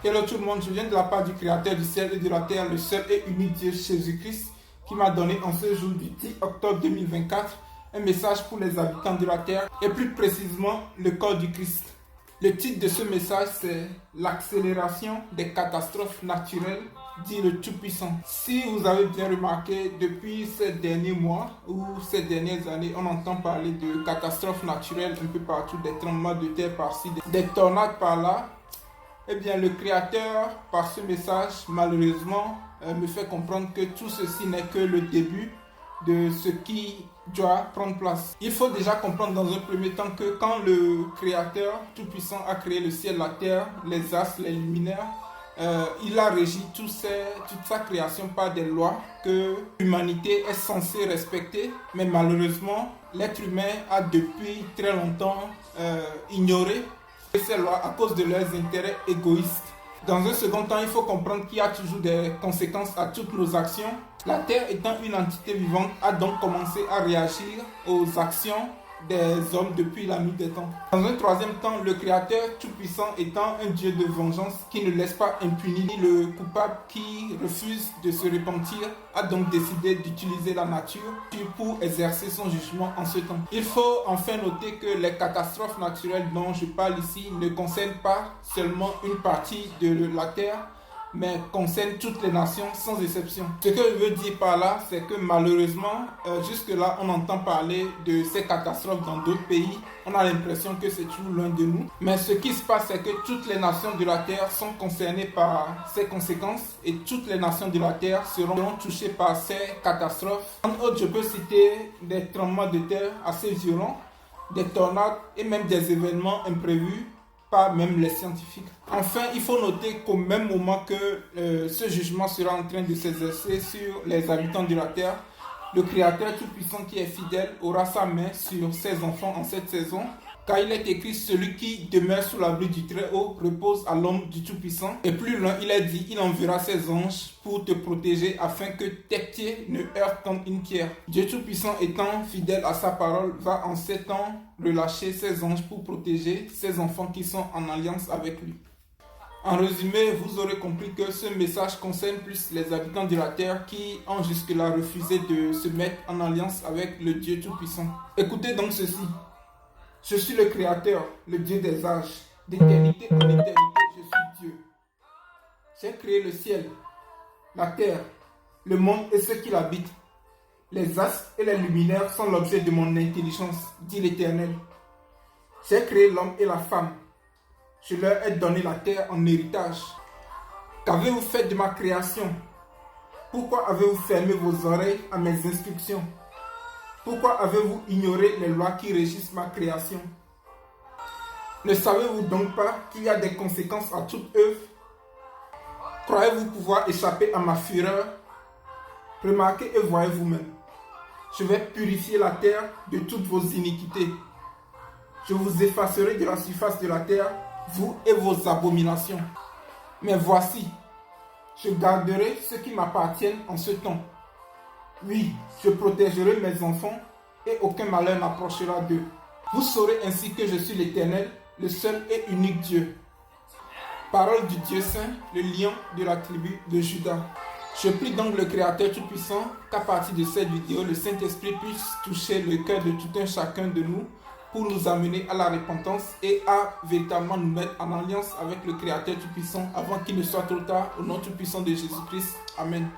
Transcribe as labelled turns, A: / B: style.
A: Hello tout le monde, je viens de la part du Créateur du ciel et de la terre, le seul et unique Dieu Jésus-Christ, qui m'a donné en ce jour du 10 octobre 2024 un message pour les habitants de la terre et plus précisément le corps du Christ. Le titre de ce message c'est l'accélération des catastrophes naturelles, dit le Tout-Puissant. Si vous avez bien remarqué, depuis ces derniers mois ou ces dernières années, on entend parler de catastrophes naturelles un peu partout, des tremblements de terre par-ci, des tornades par-là. Eh bien, le Créateur, par ce message, malheureusement, me fait comprendre que tout ceci n'est que le début de ce qui doit prendre place. Il faut déjà comprendre dans un premier temps que quand le Créateur Tout-Puissant a créé le ciel, la terre, les astres, les luminaires, il a régi toute sa création par des lois que l'humanité est censée respecter, mais malheureusement, l'être humain a depuis très longtemps ignoré ces lois à cause de leurs intérêts égoïstes. Dans un second temps, il faut comprendre qu'il y a toujours des conséquences à toutes nos actions. La Terre étant une entité vivante a donc commencé à réagir aux actions des hommes depuis la nuit des temps. Dans un troisième temps, le Créateur Tout-Puissant étant un Dieu de vengeance qui ne laisse pas impuni le coupable qui refuse de se repentir, a donc décidé d'utiliser la nature pour exercer son jugement en ce temps. Il faut enfin noter que les catastrophes naturelles dont je parle ici ne concernent pas seulement une partie de la Terre, mais concerne toutes les nations sans exception. Ce que je veux dire par là, c'est que malheureusement, jusque-là, on entend parler de ces catastrophes dans d'autres pays. On a l'impression que c'est toujours loin de nous. Mais ce qui se passe, c'est que toutes les nations de la Terre sont concernées par ces conséquences et toutes les nations de la Terre seront touchées par ces catastrophes. En autre, je peux citer des tremblements de terre assez violents, des tornades et même des événements imprévus par même les scientifiques. Enfin, il faut noter qu'au même moment que ce jugement sera en train de s'exercer sur les habitants de la terre, le Créateur Tout-Puissant qui est fidèle aura sa main sur ses enfants en cette saison, car il est écrit: celui qui demeure sous l'abri du Très-Haut repose à l'ombre du Tout-Puissant. Et plus loin, il est dit: il enverra ses anges pour te protéger afin que tes pieds ne heurtent contre une pierre. Dieu Tout-Puissant étant fidèle à sa parole va en ces temps relâcher ses anges pour protéger ses enfants qui sont en alliance avec lui. En résumé, vous aurez compris que ce message concerne plus les habitants de la terre qui ont jusque-là refusé de se mettre en alliance avec le Dieu Tout-Puissant. Écoutez donc ceci. Je suis le Créateur, le Dieu des âges. D'éternité en éternité, je suis Dieu. J'ai créé le ciel, la terre, le monde et ceux qui l'habitent. Les astres et les luminaires sont l'objet de mon intelligence, dit l'Éternel. J'ai créé l'homme et la femme. Je leur ai donné la terre en héritage. Qu'avez-vous fait de ma création? Pourquoi avez-vous fermé vos oreilles à mes instructions? Pourquoi avez-vous ignoré les lois qui régissent ma création? Ne savez-vous donc pas qu'il y a des conséquences à toute œuvre? Croyez-vous pouvoir échapper à ma fureur? Remarquez et voyez vous-même. Je vais purifier la terre de toutes vos iniquités. Je vous effacerai de la surface de la terre, vous et vos abominations. Mais voici, je garderai ceux qui m'appartiennent en ce temps. Oui, je protégerai mes enfants et aucun malheur n'approchera d'eux. Vous saurez ainsi que je suis l'Éternel, le seul et unique Dieu. Parole du Dieu Saint, le lion de la tribu de Juda. Je prie donc le Créateur Tout-Puissant qu'à partir de cette vidéo, le Saint-Esprit puisse toucher le cœur de tout un chacun de nous pour nous amener à la repentance et à véritablement nous mettre en alliance avec le Créateur Tout-Puissant avant qu'il ne soit trop tard, au nom tout-puissant de Jésus-Christ. Amen.